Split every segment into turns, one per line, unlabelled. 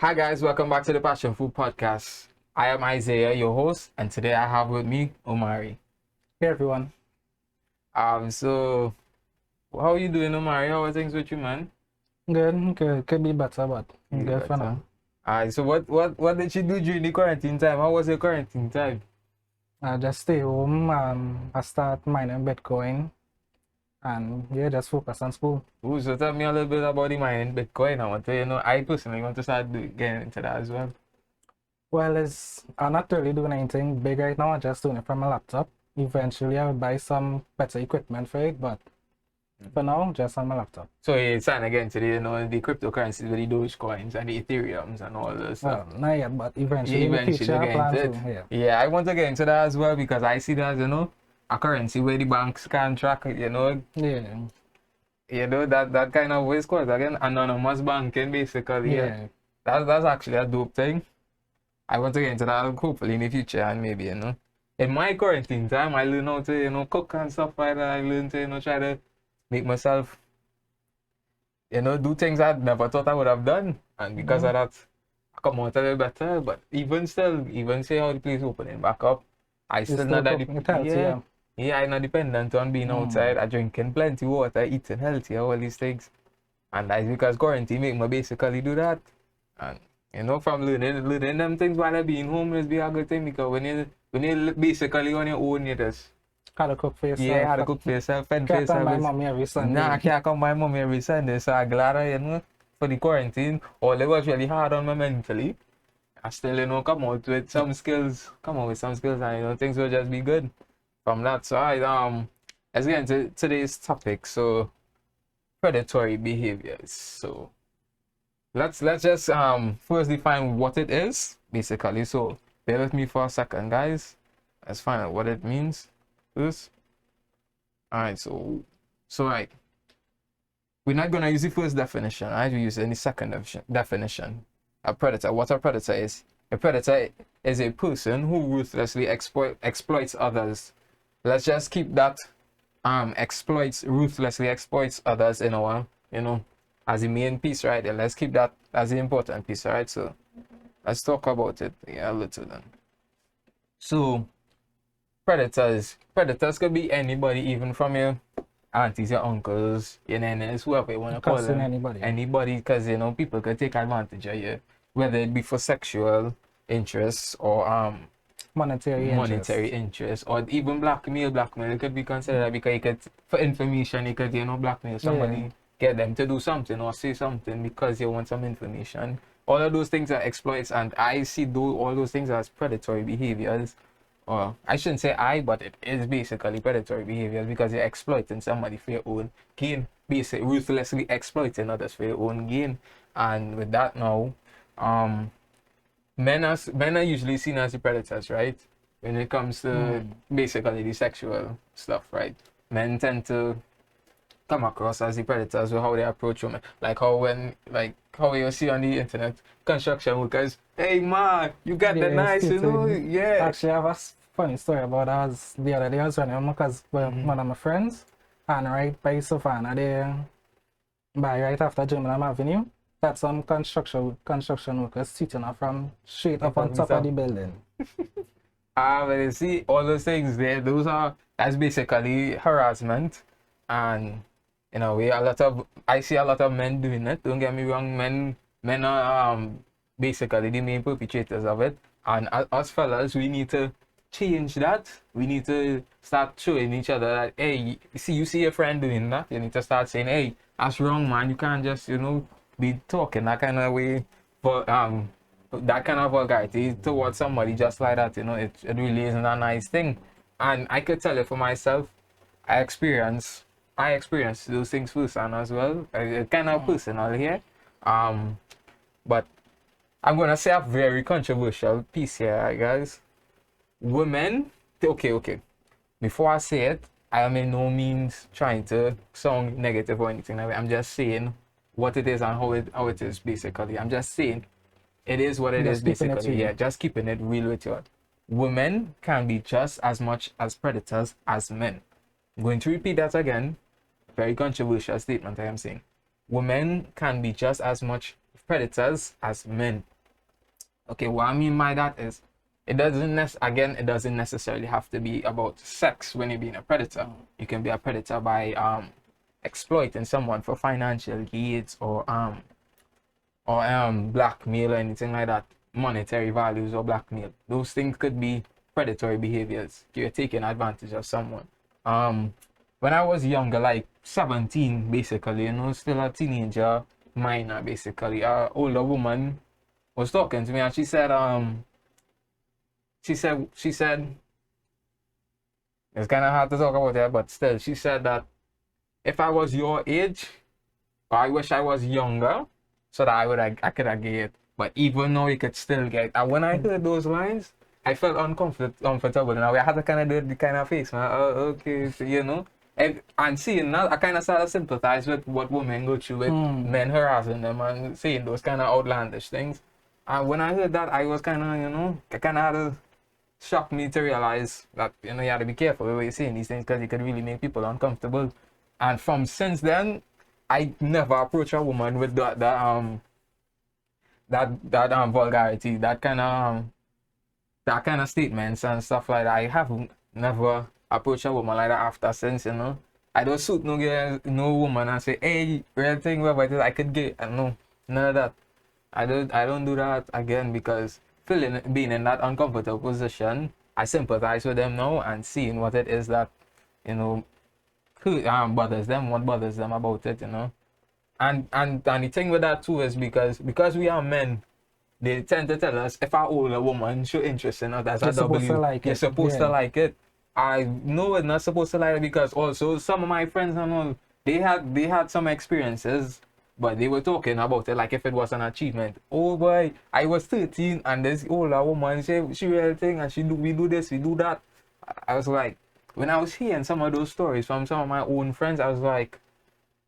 Hi guys, welcome back to the Passionfruit podcast. I am Isaiah, your host, and today I have with me Omari.
Hey everyone.
So how are you doing, Omari? How are things with you, man?
Good. Could be better, but I'm
You
good for
better.
now.
Alright, so what did you do during the quarantine time? How was your quarantine time?
I just stay home. I start mining Bitcoin, and yeah, just focus on school.
Ooh, so tell me a little bit about the mining Bitcoin. I want to, I personally want to start getting into that as well.
Well, I'm not really doing anything big right now. I'm just doing it from my laptop. Eventually, I'll buy some better equipment for it, but for now, just on my laptop.
So it's starting again today, the cryptocurrencies with the Dogecoins and the Ethereums and all this stuff.
Well, not yet, but eventually in the
Eventually
future, I
get
plan
into
to.
it.
Yeah.
Yeah, I want to get into that as well because I see that as, a currency where the banks can track it,
Yeah.
that kind of ways called again anonymous banking basically. Yeah.
Yeah.
That's actually a dope thing. I want to get into that hopefully in the future and maybe, in my quarantine time I learn how to, cook and stuff like that. I learn to, try to make myself, do things I never thought I would have done. And because of that, I come out a little better. But even still, even say how the place opening back up, I
It's
still
still
not that
cooking it healthy, yeah.
yeah, I'm not dependent on being outside. I drinking plenty water, eating healthy, all these things. And that's because quarantine make me basically do that. And from learning them things while I being home is be a good thing because when you basically on your own, you just
Gotta cook for yourself.
yeah, how to cook for yourself, fend for
Can't come
yourself.
by mommy every Sunday.
Nah, I can't come by mommy every Sunday, so I'm glad for the quarantine. All it was really hard on me mentally. I still, come out with some skills, and things will just be good from that side. Let's get into today's topic. So predatory behaviors. So let's just first define what it is, basically. So bear with me for a second, guys. Let's find out what it means first. Alright, so right. We're not gonna use the first definition, right? We use any second definition. A predator. What a predator is? A predator is a person who ruthlessly exploits others. Let's just keep that ruthlessly exploits others in our, as the main piece, right? And let's keep that as the important piece, right? So let's talk about it a little then. So predators could be anybody, even from your aunties, your uncles, your nanas, whoever you want to call them. Anybody, because people could take advantage of you, whether it be for sexual interests or
monetary
interest, or even blackmail. It could be considered because you could, for information, you could, blackmail somebody, get them to do something or say something because you want some information. All of those things are exploits, and I see all those things as predatory behaviors. Or I shouldn't say but it is basically predatory behaviors because you're exploiting somebody for your own gain, basically ruthlessly exploiting others for your own gain. And with that now, men are usually seen as the predators, right? When it comes to basically the sexual stuff, right? Men tend to come across as the predators with how they approach women. Like how you see on the internet, construction workers, hey man, you got that nice, yeah.
Actually, I have a funny story about that. The other day I was running home because one of my friends, and right by Savannah there, by right after Germinal Avenue, that's some construction workers sitting up from straight up on top of the building.
But you see, all those things there, that's basically harassment. And I see a lot of men doing it. Don't get me wrong, men are basically the main perpetrators of it. And us fellas, we need to change that. We need to start showing each other that, hey, you see your friend doing that, you need to start saying, hey, that's wrong, man. You can't just, be talking that kind of way. But that kind of vulgarity towards somebody just like that, it really isn't a nice thing. And I could tell you for myself, I experienced those things firsthand as well. It's kind of personal here. But I'm gonna say a very controversial piece here, guys. Women, okay. Before I say it, I am in no means trying to sound negative or anything like that. I'm just saying what it is and how it is basically. I'm just saying it is what it is basically. Yeah, just keeping it real with you. Women can be just as much as predators as men. I'm going to repeat that again. Very controversial statement I am saying. Women can be just as much predators as men. Okay, what I mean by that is it doesn't necessarily have to be about sex when you're being a predator. You can be a predator by exploiting someone for financial gains or blackmail or anything like that, monetary values or blackmail. Those things could be predatory behaviors. You're taking advantage of someone. When I was younger, like 17, basically, still a teenager, minor, basically, a older woman was talking to me and she said, it's kind of hard to talk about it, but still, she said that if I was your age, I wish I was younger so that I could have get it. But even though you could still get it. And when I heard those lines, I felt uncomfortable. And I had to kind of do the kind of face, man. Oh, okay, so, And seeing that, I kind of started to sympathize with what women go through with men harassing them and saying those kind of outlandish things. And when I heard that, I was kind of, it kind of had to shock me to realize that, you had to be careful with what you're saying these things because it could really make people uncomfortable. And from since then, I never approach a woman with that vulgarity, that kind of statements and stuff like that. I have never approached a woman like that after since, I don't suit no girl, no woman and say, hey, real thing, whatever I could get. And no, none of that. I don't do that again because being in that uncomfortable position, I sympathize with them now and seeing what it is that, bothers them, what bothers them about it, And the thing with that too is because we are men, they tend to tell us if our older woman show interest in us as a W, you're supposed to like it. I know it's not supposed to like it because also some of my friends and all, they had some experiences, but they were talking about it like if it was an achievement. Oh boy, I was 13 and this older woman, she real thing and we do this, we do that. I was like, when I was hearing some of those stories from some of my own friends, I was like,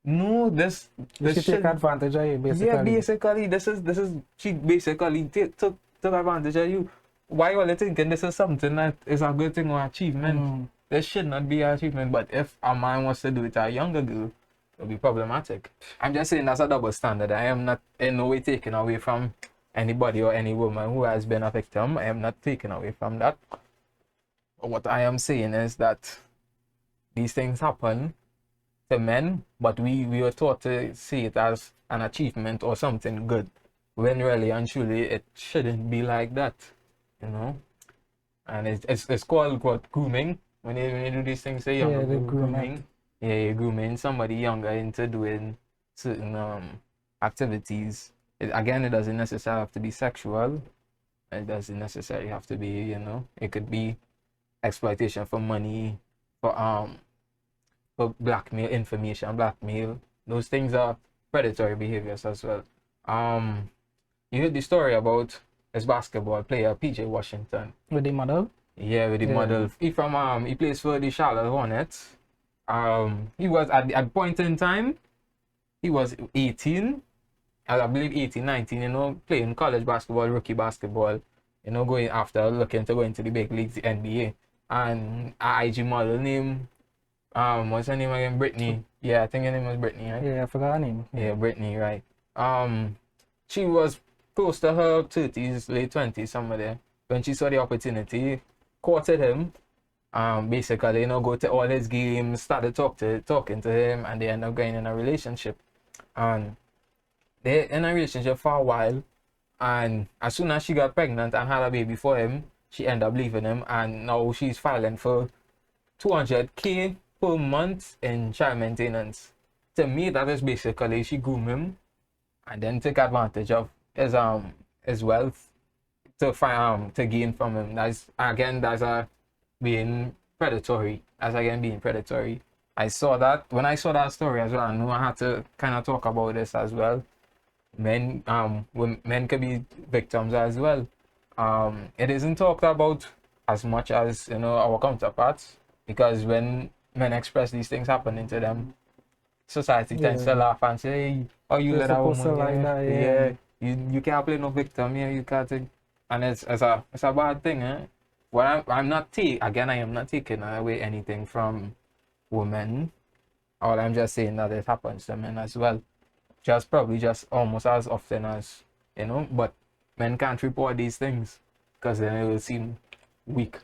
no, this
she take advantage of you, basically.
Yeah, basically, this is she basically took advantage of you. Why are you thinking this is something that is a good thing or achievement? This should not be an achievement, but if a man wants to do it to a younger girl, it'll be problematic. I'm just saying that's a double standard. I am not in no way taking away from anybody or any woman who has been a victim. I am not taking away from that. What I am saying is that these things happen to men, but we were taught to see it as an achievement or something good, when really and truly it shouldn't be like that, And it's called grooming. When you do these things, say grooming. Yeah, you're grooming somebody younger into doing certain activities. It doesn't necessarily have to be sexual. It doesn't necessarily have to be, it could be exploitation for money, for blackmail, information, blackmail. Those things are predatory behaviors as well. You heard the story about this basketball player, PJ Washington.
With the model?
Yeah, with the model. He plays for the Charlotte Hornets. He was at the point in time, he was 18. I believe 18, 19, playing college basketball, rookie basketball, going after looking to go into the big leagues, the NBA. And a IG model named what's her name again? Brittany. Yeah, I think her name was Brittany, right?
Yeah, I forgot her name.
Yeah, Brittany, right. She was close to her 30s, late 20s, somewhere there. When she saw the opportunity, courted him, basically, go to all his games, started talking to him, and they ended up getting in a relationship. And they're in a relationship for a while, and as soon as she got pregnant and had a baby for him, she ended up leaving him, and now she's filing for $200K per month in child maintenance. To me, that is basically she groom him and then take advantage of his wealth to gain from him. That's being predatory. Being predatory. I saw that when I saw that story as well. I knew I had to kind of talk about this as well. Men can be victims as well. It isn't talked about as much as our counterparts, because when men express these things happening to them, society tends to laugh and say, hey, oh, you let a woman
like that,
you can't play no victim, you can't take, and it's a bad thing, eh? Well, I am not taking away anything from women. All I'm just saying that it happens to men as well. probably just almost as often as, you know, but men can't report these things because then it will seem weak,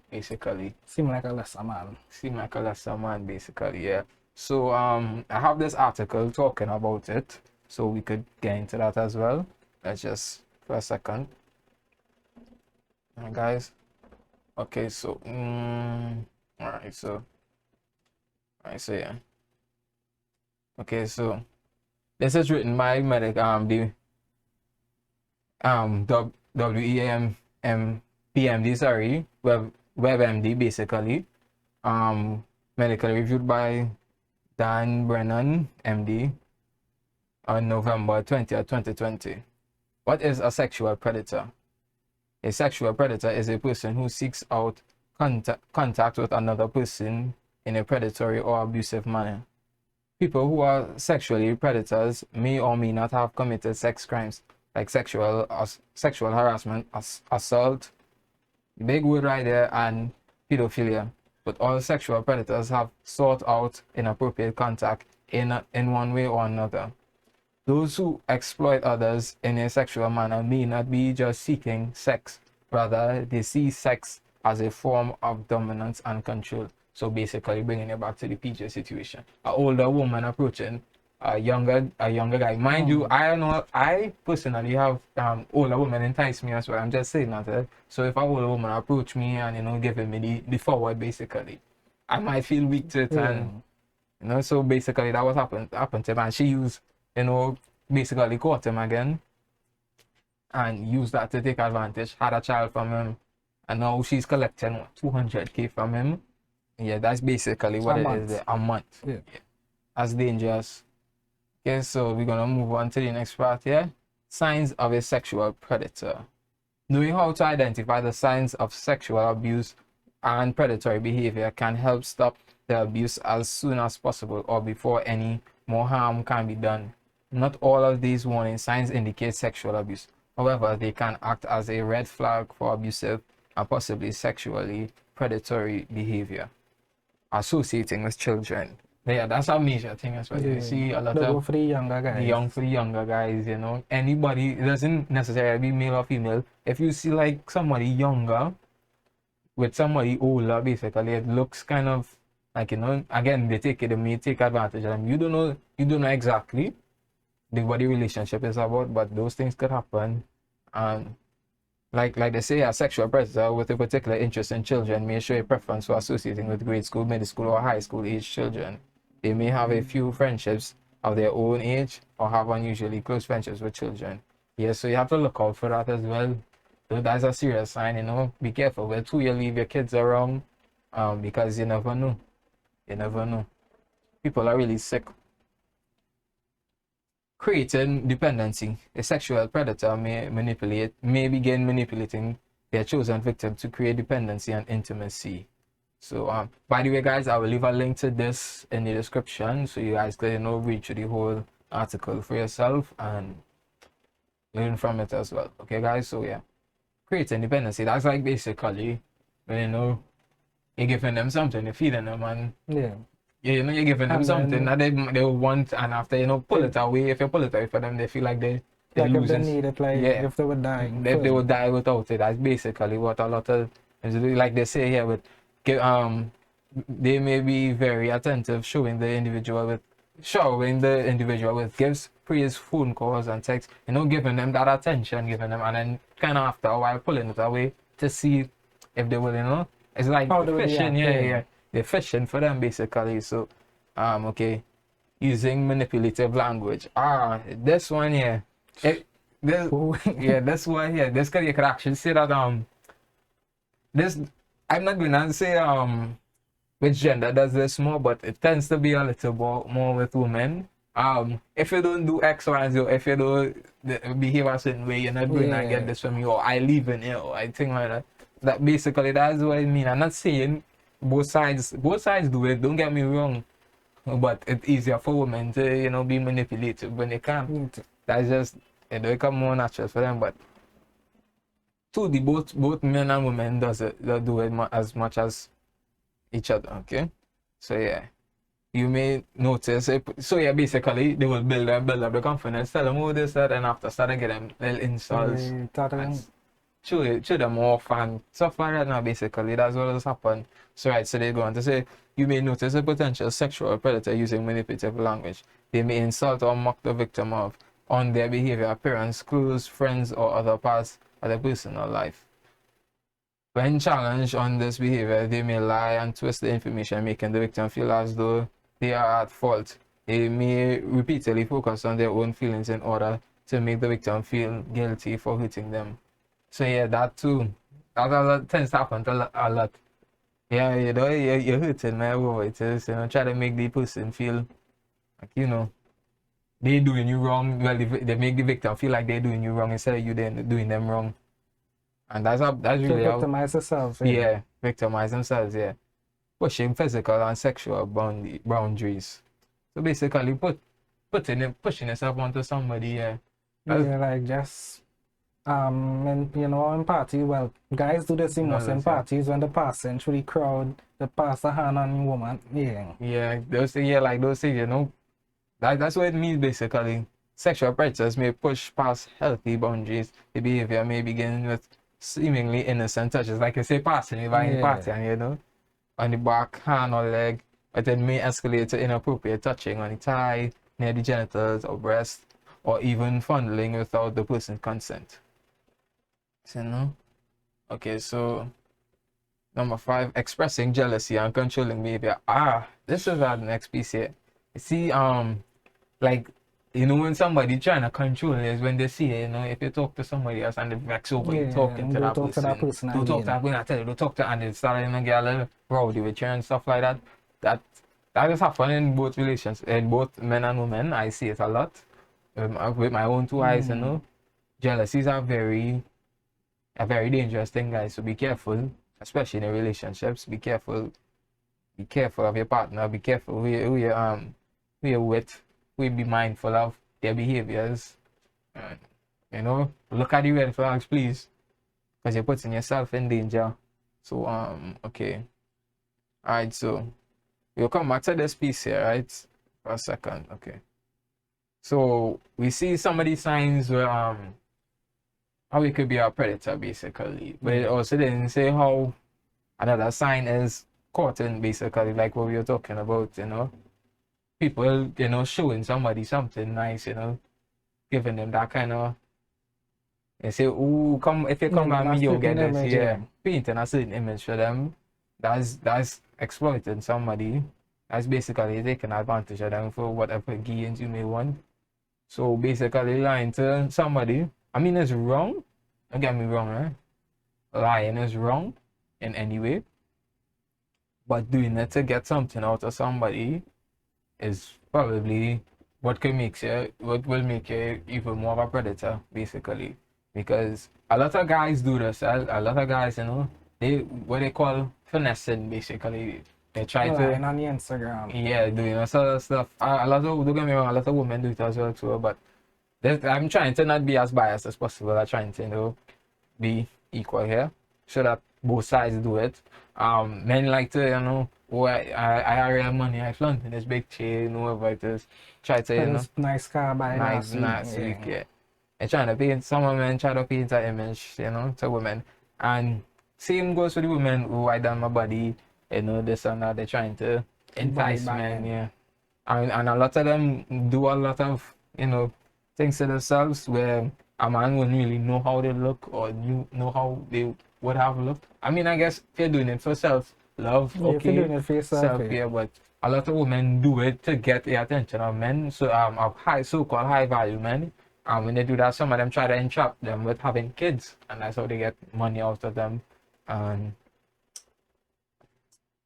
basically.
Seem like a lesser man.
Seem like a lesser man, basically, yeah. So I have this article talking about it, so we could get into that as well. Let's just for a second, guys. Okay, so all right, so yeah. Okay, so this is written by the PMD, sorry, WebMD, basically. Medically reviewed by Dan Brennan, MD, on November 20th, 2020. What is a sexual predator? A sexual predator is a person who seeks out contact with another person in a predatory or abusive manner. People who are sexually predators may or may not have committed sex crimes like sexual harassment, assault, big word right there, and pedophilia. But all sexual predators have sought out inappropriate contact in one way or another. Those who exploit others in a sexual manner may not be just seeking sex, rather they see sex as a form of dominance and control. So basically bringing it back to the PJ situation. An older woman approaching a younger guy. Mind you, I personally have older women entice me as well. I'm just saying that. So if an older woman approach me and, you know, giving me the forward, basically, I might feel weak to it, and, you know, so basically that was happened to him, and she used, you know, basically caught him again and used that to take advantage, had a child from him, and now she's collecting what, 200K from him. Yeah, that's basically what it is. A month.
Yeah.
That's dangerous. Okay, so we're gonna move on to the next part here. Signs of a sexual predator. Knowing how to identify the signs of sexual abuse and predatory behavior can help stop the abuse as soon as possible or before any more harm can be done. Not all of these warning signs indicate sexual abuse. However, they can act as a red flag for abusive and possibly sexually predatory behavior. Associating with children. Yeah, that's a major thing as well. You see a lot of
for the younger guys.
for the younger guys, you know. Anybody, it doesn't necessarily be male or female. If you see like somebody younger with somebody older, basically, it looks kind of like, you know, again, they may take advantage of them. You don't know exactly what the relationship is about, but those things could happen. And like they say, a sexual predator with a particular interest in children may show a preference for associating with grade school, middle school, or high school age children. They may have a few friendships of their own age or have unusually close friendships with children. Yes, so you have to look out for that as well. So that's a serious sign, you know. Be careful with who you leave your kids around, because you never know. You never know. People are really sick. Creating dependency. A sexual predator may begin manipulating their chosen victim to create dependency and intimacy. So by the way, guys, I will leave a link to this in the description so you guys can, you know, read through the whole article for yourself and learn from it as well. Okay, guys, so yeah, creating dependency, that's like basically when, you know, you're giving them something, you're feeding them, and you know, you're giving them something that they want, and after, you know, pull it away. If you pull it away for them, they feel like they lose it.
If they need it, like if they would die.
If they would die without it. That's basically what a lot of, like they say here, with they may be very attentive, showing the individual with gifts, praise, phone calls, and texts. You know, giving them that attention, and then kind of after a while pulling it away to see if they will, you know. It's like fishing, yeah. They're fishing for them, basically. So, okay, using manipulative language. This one here, this one here. This you could actually say that this, I'm not gonna say which gender does this more, but it tends to be a little more with women. If you don't do X, Y, and Z, if you don't behave a certain way, you're not going to get this from you, or I leave in here, or I think like that. That basically, that's what I mean. I'm not saying both sides do it, don't get me wrong, but it's easier for women to, you know, be manipulated when they can. That's just, it become more natural for them. But both men and women do it as much as each other. Okay, so yeah, you may notice it. So yeah, basically they will build up the confidence, tell them all this, that, and after start to get them little insults and show them off and stuff like that. Now basically that's what has happened. So right, so they go on to say you may notice a potential sexual predator using manipulative language. They may insult or mock the victim on their behavior, appearance, close friends, or other parts of their personal life. When challenged on this behavior, they may lie and twist the information, making the victim feel as though they are at fault. They may repeatedly focus on their own feelings in order to make the victim feel guilty for hurting them. So yeah, that too. That tends to happen a lot. Yeah, you know, you're hurting my voices, you know, try to make the person feel like, you know, they doing you wrong. Well, they make the victim feel like they're doing you wrong instead of you then doing them wrong. And that's really
how victimize themselves.
Yeah, victimize themselves, yeah. Pushing physical and sexual boundaries. So basically pushing yourself onto somebody, yeah.
Yeah, like just and you know, in party, well, guys do this in most in parties when the person through the crowd, the pass the hand on the woman. Yeah.
Yeah, those things, yeah, like those things, you know. That's what it means basically. Sexual predators may push past healthy boundaries. The behavior may begin with seemingly innocent touches, like you say, passing you by in party, and you know, on the back, hand or leg, but it may escalate to inappropriate touching on the thigh, near the genitals or breast, or even fondling without the person's consent. So, no? Okay, so number 5, expressing jealousy and controlling behavior. This is our next piece here. You see, like, you know, when somebody trying to control is when they see it, you know, if you talk to somebody else and they vex over you talking to that person, don't talk to that person, I tell you, don't talk to, and they start to get a little rowdy with you and stuff like that. That is happening in both relations, in both men and women. I see it a lot with my own 2 eyes, you know. Jealousies are a very dangerous thing, guys, so be careful, especially in relationships. Be careful of your partner, be careful who you're with. We be mindful of their behaviors. You know, look at the red flags, please, because you're putting yourself in danger. So, okay. Alright, so we'll come back to this piece here, right? For a second, okay. So we see some of these signs where how it could be a predator, basically, but it also didn't say how another sign is courting, basically, like what we were talking about, you know. People, you know, showing somebody something nice, you know, giving them that kind of, they say, "Ooh, come if you come by me, you'll get this." Yeah, painting a certain image for them. That's exploiting somebody. That's basically taking advantage of them for whatever gains you may want. So basically, lying to somebody, I mean, it's wrong. Don't get me wrong, right? Lying is wrong in any way, but doing it to get something out of somebody is probably what will make you even more of a predator, basically. Because a lot of guys do this. A lot of guys, you know, what they call finessing, basically. They try to
on the Instagram.
Yeah, doing a sort of stuff. A lot of, don't get me wrong, a lot of women do it as well too. But I'm trying to not be as biased as possible. I'm trying to, you know, be equal here, so that both sides do it. Men like to, you know, I have real money, I flaunt in this big chain, whatever it is. Try to, you know,
nice car by
nice, yeah. And trying to paint, some women try to paint an image, you know, to women. And same goes for the women who I done my body, you know, this and that. They're trying to entice men, yeah. And a lot of them do a lot of, you know, things to themselves where a man wouldn't really know how they look or know how they would have looked. I mean, I guess if you're doing it for self-love, okay,
if you're doing it for yourself,
yeah, but a lot of women do it to get the attention of men, so of so-called high-value men. When they do that, some of them try to entrap them with having kids, and that's how they get money out of them. And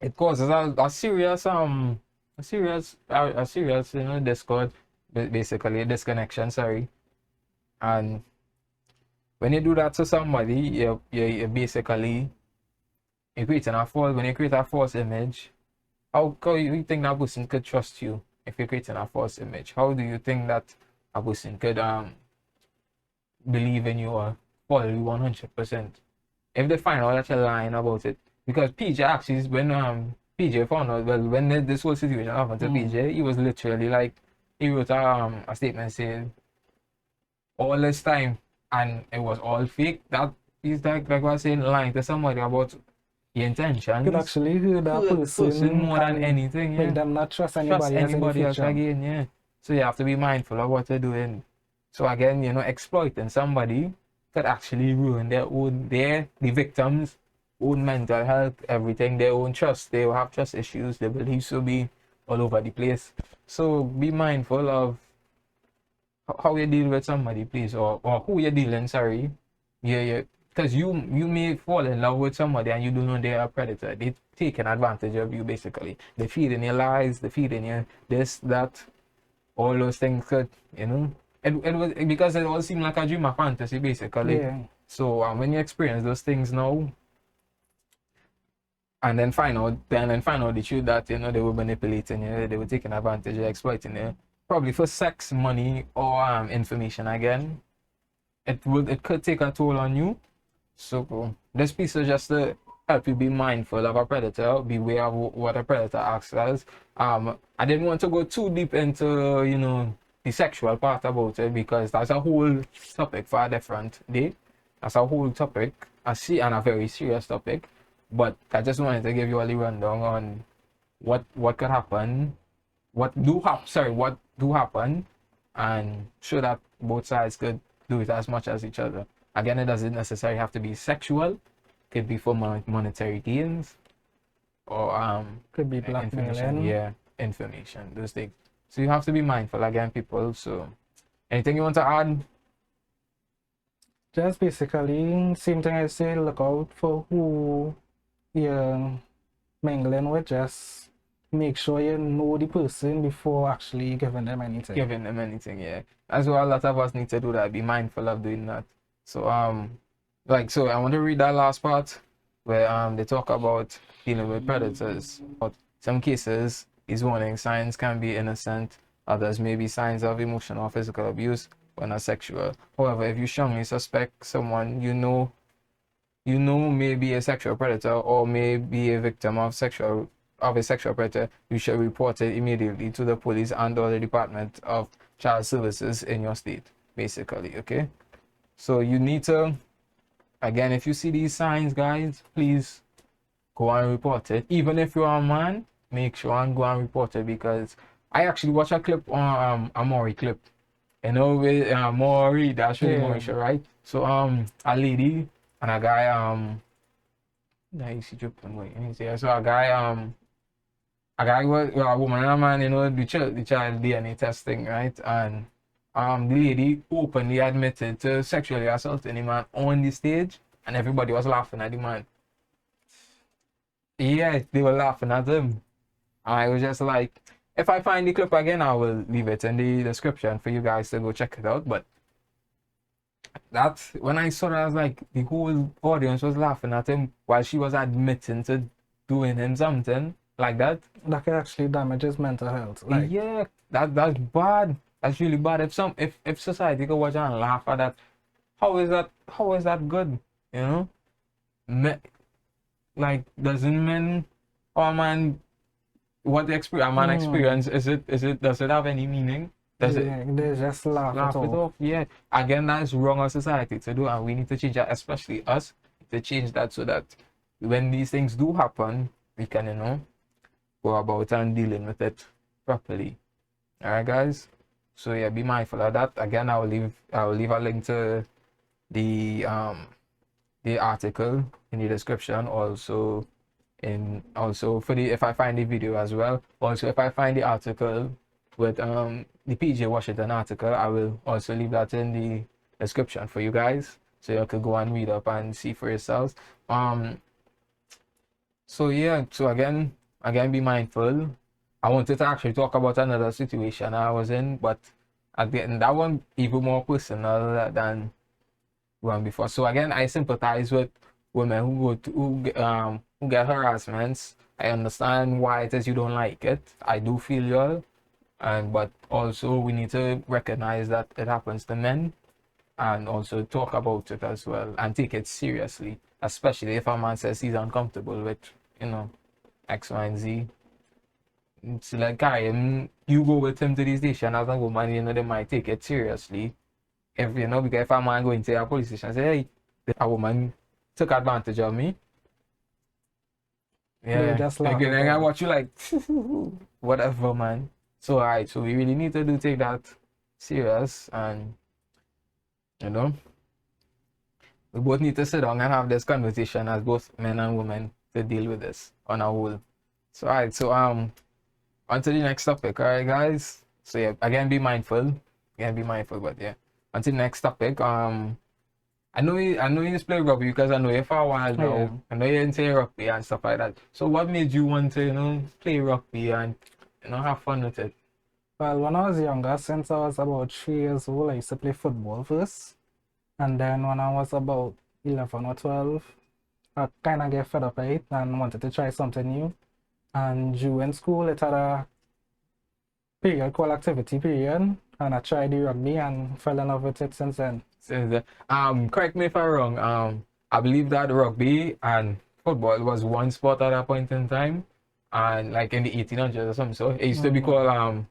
it causes a serious you know, discord, basically a disconnection. Sorry. And when you do that to somebody, you basically creating a false. When you create a false image, how you think that person could trust you if you're creating a false image? How do you think that a person could believe in you or follow you 100%? If they find out that you're lying about it, because PJ actually, when PJ found out, well, when this whole situation happened to PJ, he was literally like, he wrote a statement saying, all this time, and it was all fake. That is like what I was saying, lying to somebody about your intentions.
Could actually hurt that person
more than
and
anything,
make them not trust anybody else in the future.
again, yeah. So you have to be mindful of what you're doing. So again, exploiting somebody could actually ruin the victims' own mental health, everything, their own trust. They will have trust issues. Their beliefs will be all over the place. So be mindful of how you deal with somebody, please, or who you're dealing, sorry. Yeah. Because you may fall in love with somebody and you don't know they're a predator. They're taking advantage of you, basically. They're feeding your lies, they're feeding you this, that, all those things could, It was because it all seemed like a dream of fantasy, basically.
Yeah.
So when you experience those things now, and then find out the truth that they were manipulating you, they were taking advantage, exploiting you, probably for sex, money, or information. Again, it could take a toll on you. So this piece is just to help you be mindful of a predator, beware of what a predator acts as. I didn't want to go too deep into the sexual part about it, because that's a whole topic for a different day. That's a whole topic, and a very serious topic. But I just wanted to give you a little rundown on what could happen, what do happen, and show that both sides could do it as much as each other. Again, it doesn't necessarily have to be sexual. Could be for monetary gains, or
Could be blackmailing.
Information, those things. So you have to be mindful, again, people. So anything you want to add?
Just basically, same thing I say, look out for who you're mingling with. Just make sure you know the person before actually giving them anything.
Yeah. That's what a lot of us need to do, that, be mindful of doing that. So I want to read that last part where they talk about dealing with predators. But some cases, these warning signs can be innocent. Others may be signs of emotional or physical abuse, but not sexual. However, if you strongly suspect someone you know may be a sexual predator or may be a victim of a sexual predator, you should report it immediately to the police and/or the Department of Child Services in your state, basically. Okay, so you need to, again, if you see these signs, guys, please go and report it. Even if you're a man, make sure and go and report it, because I actually watched a clip on a Maury clip, with Maury, that's really Maury show, right? So a lady and a guy so a woman and a man, the child DNA testing, right? And the lady openly admitted to sexually assaulting the man on the stage, and everybody was laughing at the man. Yeah, they were laughing at him. I was just like, if I find the clip again, I will leave it in the description for you guys to go check it out. But when I saw that, I was like, the whole audience was laughing at him while she was admitting to doing him something like that.
That can actually damage his mental health.
Yeah, that's bad. That's really bad. If society could watch and laugh at that, how is that good? Doesn't men or a man, what the experience a man experience, does it have any meaning?
They just laugh it off.
Yeah. Again, that's wrong of society to do, and we need to change that, especially us, to change that, so that when these things do happen, we can, go about and dealing with it properly. Alright, guys. So yeah, be mindful of that. Again, I will leave a link to the article in the description, also if I find the video as well. Also, if I find the article with the PJ Washington article, I will also leave that in the description for you guys, so you could go and read up and see for yourselves. So yeah, so again, be mindful. I wanted to actually talk about another situation I was in, but at the end, that one even more personal than one before. So again, I sympathize with women who get harassments. I understand why it is you don't like it. I do feel you, but also we need to recognize that it happens to men, and also talk about it as well and take it seriously, especially if a man says he's uncomfortable with X, Y, and Z. It's like carry him, you go with him to the station as a woman, you know, they might take it seriously. If you know, because if a man go into a police station and say, hey, a woman took advantage of me.
They
Yeah,
just
like,
laugh
then I
about it.
watch you like, whatever, man. So, alright, so we really need to take that serious, and, you know, we both need to sit down and have this conversation as both men and women to deal with this on a whole. So, alright, so, on to the next topic, alright, guys? So, yeah, again, be mindful. Again, be mindful, but yeah. On to the next topic, I know you just play rugby because I know you for a while now.
Yeah.
I know you into rugby and stuff like that. So what made you want to, you know, play rugby and, you know, have fun with it?
Well, when I was younger, since I was about 3 years old, I used to play football first. And then when I was about 11 or 12, I kind of get fed up with it and wanted to try something new. And during school, it had a period called activity period. And I tried the rugby and fell in love with it since then.
Correct me if I'm wrong. I believe that rugby and football was one sport at that point in time, and like in the 1800s or something. So it used to be called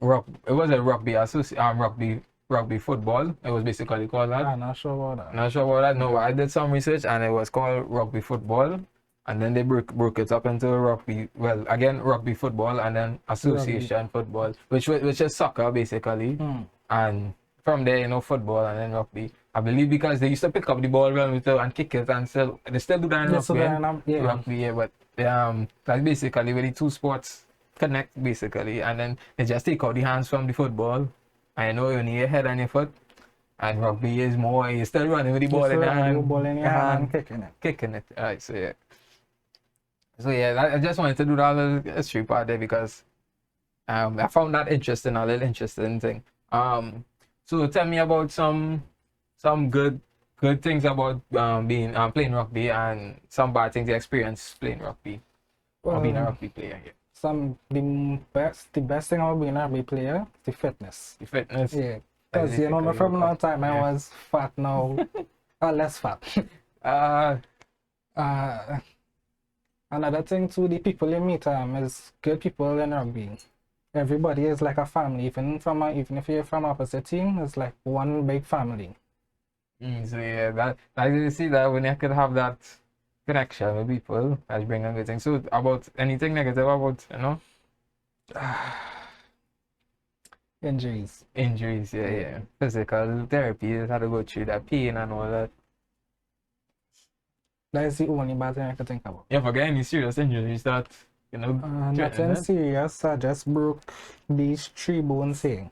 it was a rugby football. It was basically called that.
I'm not sure about that.
Not sure about that. No, I did some research and it was called rugby football, and then they broke it up into rugby. Well, again, rugby football, and then association football, which is soccer basically, and from there, you know, football and then rugby. I believe because they used to pick up the ball and kick it, and still they still do that in
Yeah, so then
rugby, yeah, but that's basically where the two sports connect basically, and then they just take out the hands from the football. I know you need your head and your foot, and rugby is more you're still running with the ball in your hand,
ball in your hand and
kicking it. Alright, so yeah. So yeah, I just wanted to do that little history part there because I found that interesting, a little interesting thing. So tell me about some good things about being playing rugby and some bad things you experienced playing rugby or being a rugby player. Yeah.
The best thing about being a rugby player is the fitness.
The fitness.
Yeah, because you know, from a long time I was fat now, less fat. Another thing too, the people you meet is good people in rugby. Everybody is like a family, even if you're from opposite team, it's like one big family.
So yeah, that I didn't see that when you could have that connection with people, that's bring a good thing. So about anything negative about, you know?
Injuries.
Injuries, yeah. Physical therapy, you had to go through that pain and all that.
That is the only bad thing I can think about.
You forget any serious injuries that, you know,
nothing serious. I just broke these 3 bones here.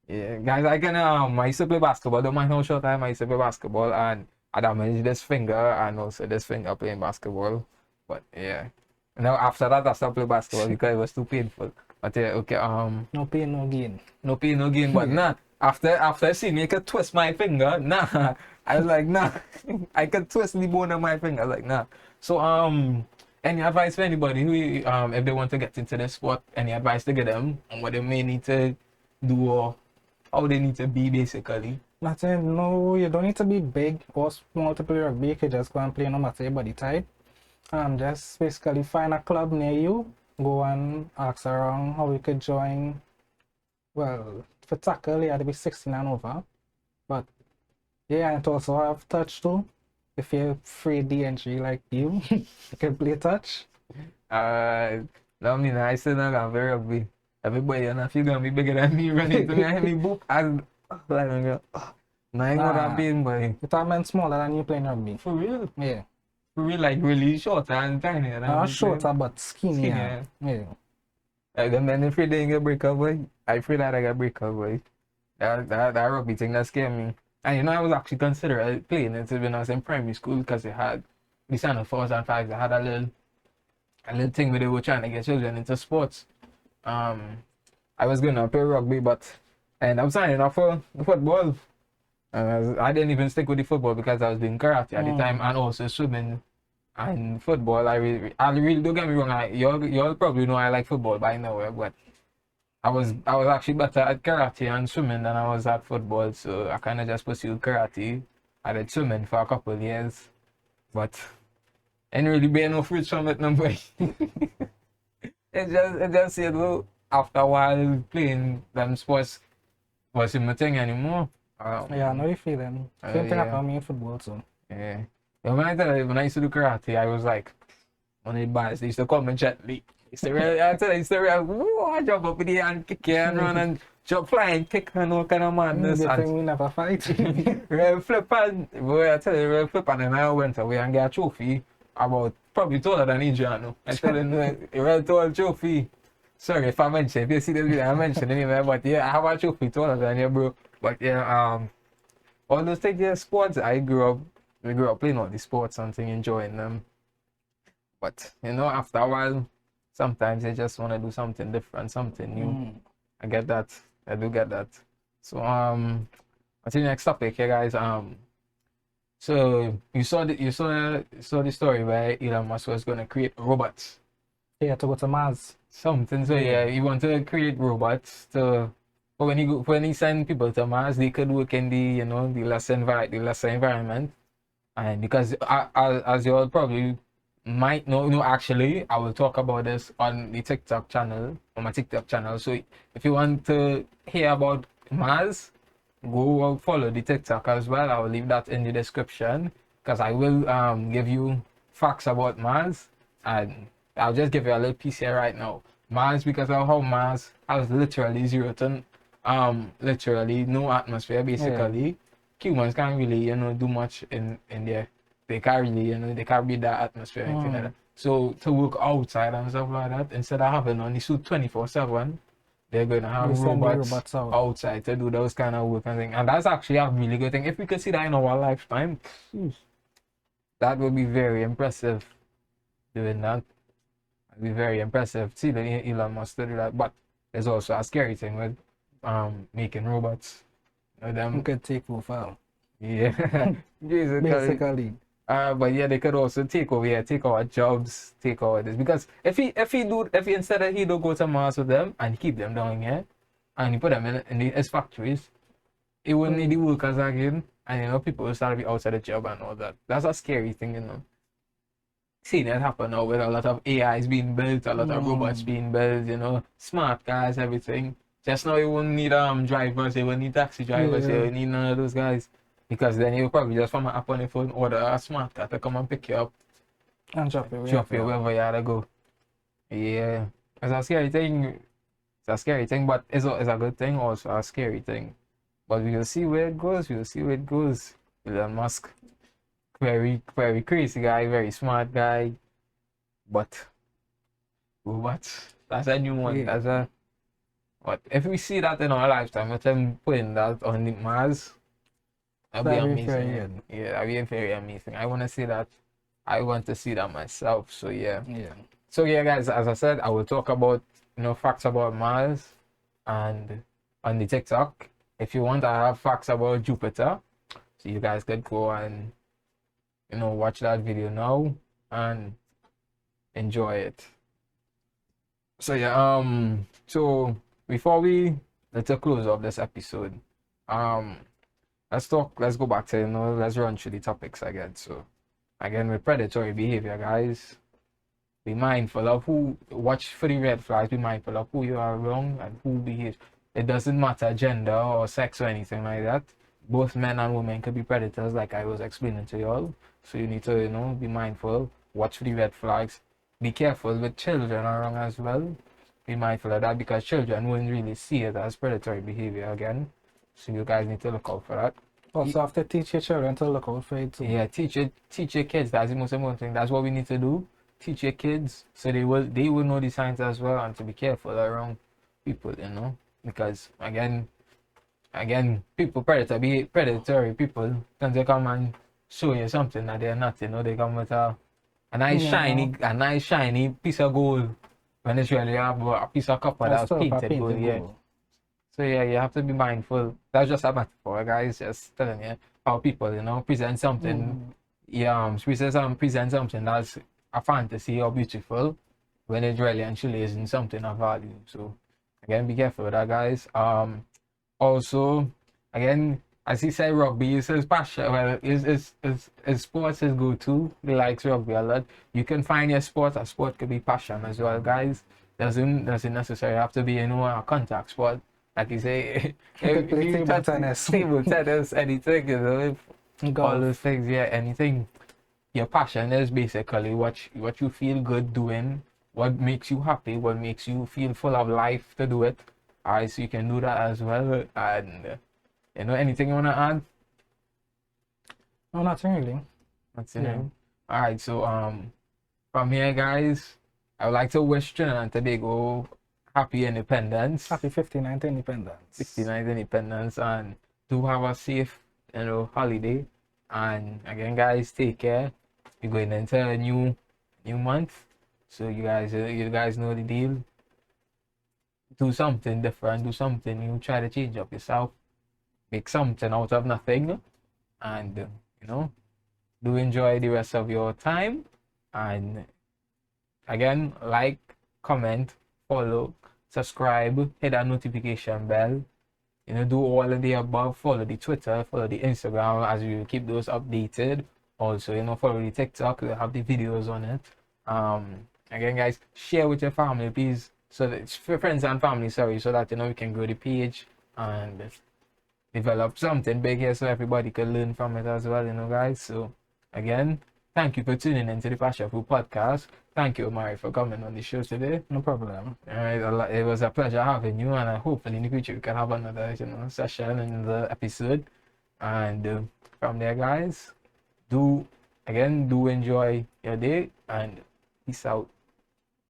Yeah, guys, I used to play basketball. Don't mind how short time I used to play basketball, and I damaged this finger and also this finger playing basketball. But yeah, now after that I stopped playing basketball because it was too painful. But yeah, okay,
no pain, no gain.
No pain, no gain. But nah, after seeing me, I could twist my finger. Nah, I was like, nah, I could twist the bone of my finger. I was like, nah. So any advice for anybody who if they want to get into this sport? Any advice to give them on what they may need to do or how they need to be basically?
Nothing. No, you don't need to be big or small to play rugby. You can just go and play no matter your body type. Just basically find a club near you. Go and ask around how you could join. Well, for tackle, you had to be 16 and over. But yeah, and it also have touch too. If you're afraid the injury like you, you can play touch.
I mean, I still not gonna play rugby. Everybody, and if you're gonna be bigger than me, running to me and hit me boop, I'm like, nah, I ain't gonna pain, boy.
It all meant smaller than you playing rugby.
For real?
Yeah.
For real, like really short and tiny.
Not shorter, but skinnier. Yeah.
Like the men afraid they get break up, boy. I feel that I got break up, boy. That rugby thing that scared me. And you know, I was actually considering playing it when I was in primary school because they had the kind of 4s and 5s. They had a little thing where they were trying to get children into sports. I was gonna play rugby, and I was signing up for football. I didn't even stick with the football because I was doing karate at the time and also swimming and football. I really don't get me wrong. Y'all probably know I like football by now, but I was actually better at karate and swimming than I was at football. So I kind of just pursued karate. I did swimming for a couple of years, but And really bear no fruits from it no way. It just you know, after a while playing them sports wasn't my thing anymore.
Yeah, I know the feeling. Same thing
Yeah.
happened to me in football too.
Yeah. Yeah, when I tell you, when I used to do karate, I was like one of the boys. They used to call me Jet Li. Used to really, I tell you, used to really, woo, I jump up in the air and kick you and run and jump, fly and kick and all kind of madness.
Good
And
thing we never fight.
real flip and, boy, I tell you, real flip and then I went away and got a trophy about probably taller than Adriano. I tell you, a real tall trophy. Sorry if I mention, if you see the video, I mentioned anyway, but yeah, I have a trophy taller than you, bro. But yeah, all those things, yeah, sports, we grew up playing all the sports and thing, enjoying them. But you know, after a while, sometimes you just want to do something different, something new. I get that. I do get that. So what's the next topic here, guys? So you saw the story where Elon Musk was gonna create robots.
Yeah, to go to Mars.
Something. So yeah, he want to create robots to. But when he send people to Mars, they could work in the the lesser environment, and because as you all probably might know, no, actually, I will talk about this on the TikTok channel, on my TikTok channel. So if you want to hear about Mars, go follow the TikTok as well. I will leave that in the description because I will give you facts about Mars, and I'll just give you a little piece here right now. Mars, because of how Mars has literally zero ton, literally no atmosphere basically. Humans can't really do much in there. They can't really they can't read that atmosphere and anything like that. So to work outside and stuff like that, instead of having on the suit 24/7, they're going to have
They send the
robots
robots out.
outside to do those kind of work and thing. And that's actually a really good thing. If we could see that in our lifetime, that would be very impressive. Doing that, would be very impressive. See the Elon Musk to do that, but there's also a scary thing with making robots. Them
You could take over.
yeah,
Basically.
but yeah, they could also take over, yeah, take our jobs, take over this. Because if he instead of he don't go to Mars with them and keep them down here, and he put them in his factories, he wouldn't need the workers again, and people will start to be outside the job and all that. That's a scary thing. Seeing it happen now with a lot of AIs being built, a lot of robots being built, smart cars, everything. Just now you wouldn't need drivers, you wouldn't need taxi drivers, you wouldn't need none of those guys. Because then you probably just from an app on your phone order a smart car to come and pick you up
And drop you
wherever you had to go. Yeah. It's a scary thing. It's a scary thing, but it's a good thing, also a scary thing. But we'll see where it goes. We'll see where it goes. Elon Musk. Very, very crazy guy, very smart guy. But that's a new one.
Yeah.
But if we see that in our lifetime, with them putting that on the Mars, that'd be amazing. Yeah, that'd be very amazing. I want to see that. I want to see that myself. So yeah. So yeah, guys, as I said, I will talk about facts about Mars and on the TikTok. If you want, I have facts about Jupiter. So you guys could go and watch that video now and enjoy it. So yeah, so before let's close off this episode, let's go back to let's run through the topics again. So again, with predatory behavior, guys, be mindful of watch for the red flags, be mindful of who you are around and who behaves. It doesn't matter gender or sex or anything like that. Both men and women could be predators, like I was explaining to you all. So you need to be mindful, watch for the red flags, be careful with children around as well. Be mindful of that because children won't really see it as predatory behavior again. So you guys need to look out for that.
Also have to teach your children to look out for it too.
Yeah, teach your kids. That's the most important thing. That's what we need to do. Teach your kids so they will know the signs as well and to be careful around people, because again predatory people tend to come and show you something that they're not. They come with a nice shiny piece of gold when it's really a piece of copper that's painted gold. Yeah. So yeah, you have to be mindful. That's just a metaphor, guys. Just telling you how people, present something. Present something that's a fantasy or beautiful when it really and truly isn't something of value. So again, be careful with that, guys. Also, again, as he said, rugby is his passion. Well, his sports is go to. He likes rugby a lot. You can find your sport. A sport could be passion as well, guys. Doesn't necessarily have to be, you know, a contact sport. Like you say,
You could
if
play
you
table
touch
tennis.
table tennis, anything, you know, all
Golf.
those things, yeah, anything. Your passion is basically what you feel good doing, what makes you happy, what makes you feel full of life to do it. Alright, so you can do that as well. And you know, anything you wanna add?
No, not really.
That's
Yeah.
it. Alright, so from here, guys, I would like to wish Trinidad and Tobago happy independence.
Happy 59th Independence.
69th independence, and do have a safe, you know, holiday. And again, guys, take care. We're going into a new month, so you guys know the deal. Do something different, do something new, try to change up yourself, make something out of nothing, and you know, do enjoy the rest of your time. And again, like, comment, follow, subscribe, hit that notification bell. You know, do all of the above. Follow the Twitter, follow the Instagram as we keep those updated. Also, you know, follow the TikTok. We have the videos on it. Again, guys, share with your family, please. So that it's for friends and family, sorry, so that you know we can grow the page and develop something big here, so everybody can learn from it as well, you know, guys. So again, thank you for tuning into the Passionfruit podcast. Thank you, Mari, for coming on the show today.
No problem.
Alright, it was a pleasure having you, and I hope in the future we can have another, you know, session and another episode. And from there, guys, do enjoy your day, and peace out.